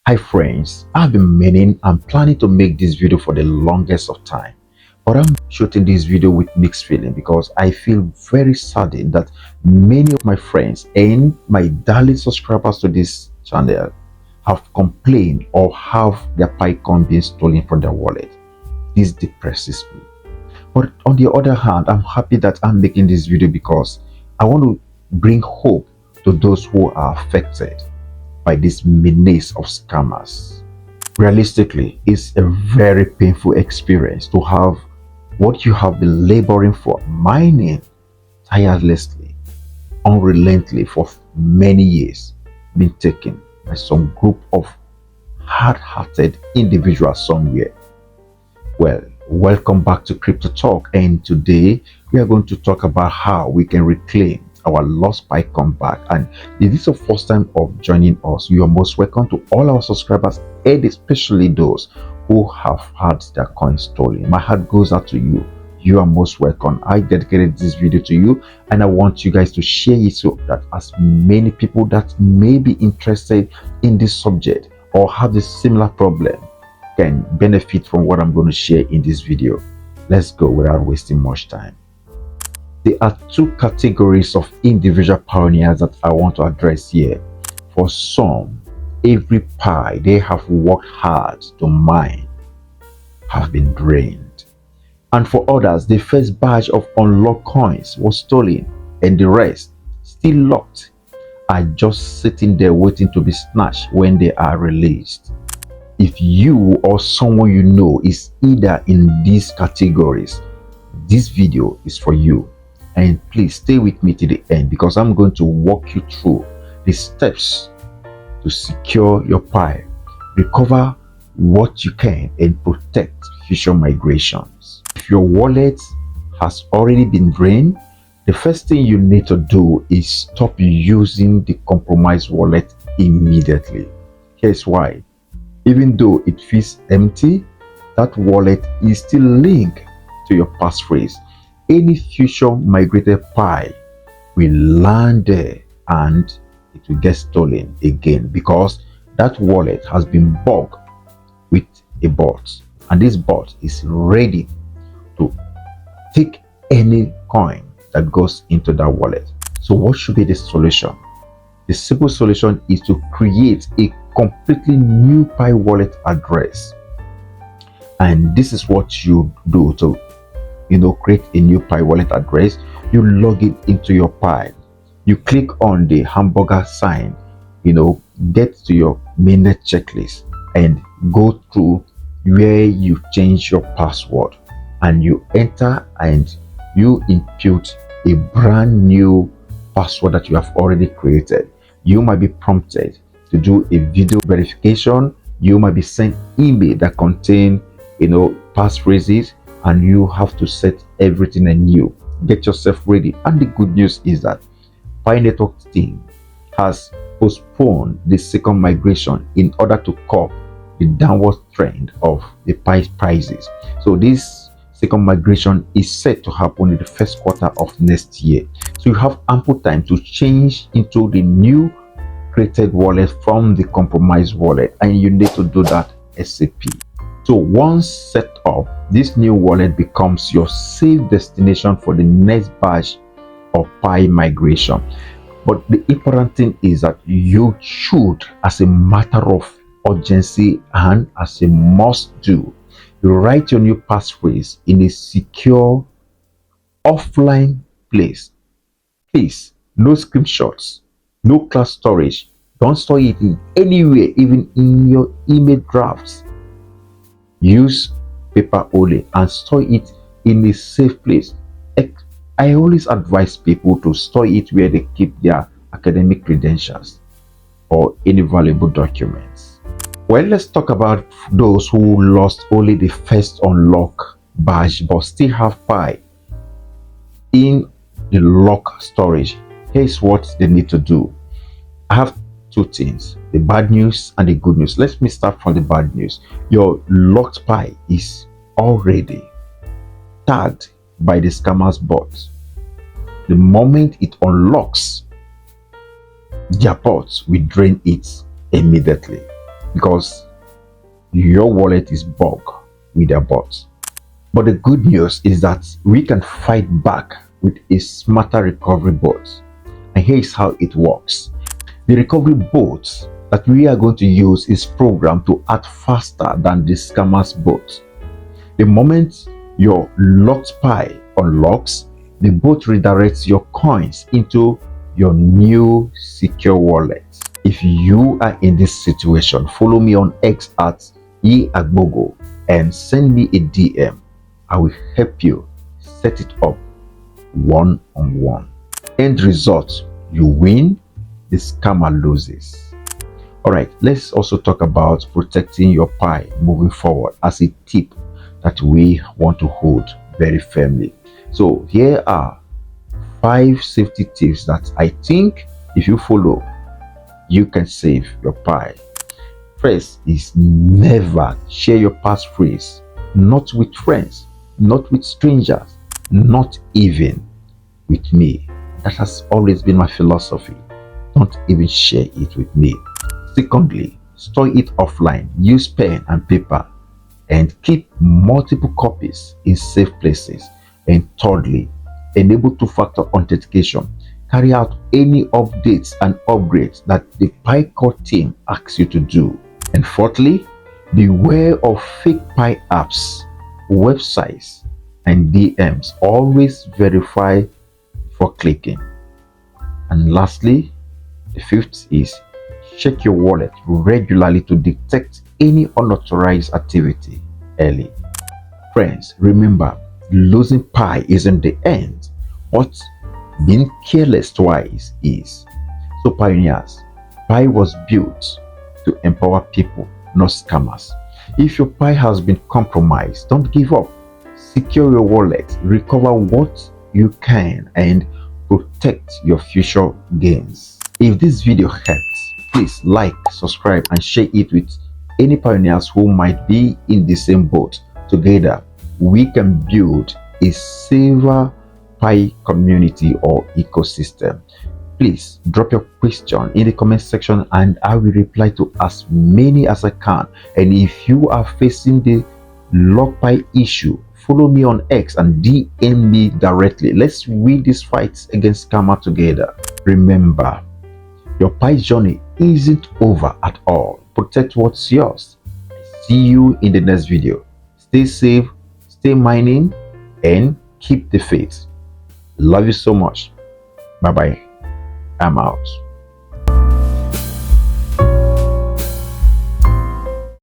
Hi friends, I've been meaning and planning to make this video for the longest of time, but I'm shooting this video with mixed feeling because I feel very saddened that many of my friends and my darling subscribers to this channel have complained or have their PyCon being stolen from their wallet. This depresses me. But on the other hand, I'm happy that I'm making this video because I want to bring hope to those who are affected by this menace of scammers. Realistically, it's a very painful experience to have what you have been laboring for, mining tirelessly, unrelentingly for many years, been taken by some group of hard-hearted individuals somewhere. Well, welcome back to Crypto Talk, and today we are going to talk about how we can reclaim our lost PyCon back. And if this is the first time of joining us, you are most welcome to all our subscribers, and especially those who have had their coins stolen. My heart goes out to you. You are most welcome. I dedicated this video to you, and I want you guys to share it so that as many people that may be interested in this subject or have a similar problem can benefit from what I'm going to share in this video. Let's go without wasting much time. There are two categories of individual pioneers that I want to address here. For some, every pie they have worked hard to mine have been drained. And for others, the first batch of unlocked coins was stolen and the rest, still locked, are just sitting there waiting to be snatched when they are released. If you or someone you know is either in these categories, this video is for you. And please stay with me to the end because I'm going to walk you through the steps to secure your pie, recover what you can, and protect future migrations. If your wallet has already been drained, the first thing you need to do is stop using the compromised wallet immediately. Here's why. Even though it feels empty, that wallet is still linked to your passphrase. Any future migrated pie will land there and it will get stolen again because that wallet has been bugged with a bot, and this bot is ready to take any coin that goes into that wallet. So what should be the solution? The simple solution is to create a completely new Pi wallet address. And this is what you do to create a new Pi wallet address. You log it into your Pi. You click on the hamburger sign, get to your mainnet checklist and go through where you change your password, and you enter and you input a brand new password that you have already created. You might be prompted to do a video verification. You might be sent email that contain passphrases, and you have to set everything anew. Get yourself ready. And the good news is that Pi Network team has postponed the second migration in order to curb the downward trend of the Pi prices. So this second migration is set to happen in the first quarter of next year. So you have ample time to change into the new created wallet from the compromised wallet, and you need to do that ASAP. So once set up, this new wallet becomes your safe destination for the next batch of Pi migration. But the important thing is that you should, as a matter of urgency and as a must do, you write your new passphrase in a secure offline place. Please, no screenshots, no cloud storage. Don't store it in anywhere, even in your email drafts. Use paper only and store it in a safe place. I always advise people to store it where they keep their academic credentials or any valuable documents. Well, let's talk about those who lost only the first unlock badge but still have Pi in the lock storage. Here's what they need to do. I have two things, the bad news and the good news. Let me start from the bad news. Your locked Pi is already tagged by the scammers bot. The moment it unlocks, their bots will drain it immediately. because your wallet is bugged with their bots. But the good news is that we can fight back with a smarter recovery bot. And here's how it works. The recovery bot that we are going to use is programmed to act faster than the scammer's bot. The moment your locked Pi unlocks, the bot redirects your coins into your new secure wallet. If you are in this situation, follow me on X at eagbogo and send me a DM. I will help you set it up one-on-one. End result, you win, the scammer loses. Alright, let's also talk about protecting your Pi moving forward as a tip that we want to hold very firmly. So here are 5 safety tips that I think if you follow, you can save your Pi. First is never share your passphrase, not with friends, not with strangers, not even with me. That has always been my philosophy. Don't even share it with me. Secondly, store it offline. Use pen and paper and keep multiple copies in safe places. And thirdly, enable two-factor authentication. Carry out any updates and upgrades that the PiCore team asks you to do. And fourthly, beware of fake Pi apps, websites, and DMs. Always verify before clicking. And lastly, the fifth is check your wallet regularly to detect any unauthorized activity early. Friends, remember, losing Pi isn't the end, but being careless twice is. So pioneers, Pi was built to empower people, not scammers. If your Pi has been compromised, don't give up. Secure your wallet, recover what you can, and protect your future gains. If this video helps, please like, subscribe, and share it with any pioneers who might be in the same boat. Together, we can build a safer Pi community or ecosystem. Please drop your question in the comment section and I will reply to as many as I can. And if you are facing the lock Pi issue, follow me on X and DM me directly. Let's win this fight against scammer together. Remember, your Pi journey isn't over at all. Protect what's yours. See you in the next video. Stay safe, stay mining, and keep the faith. Love you so much. Bye bye. I'm out.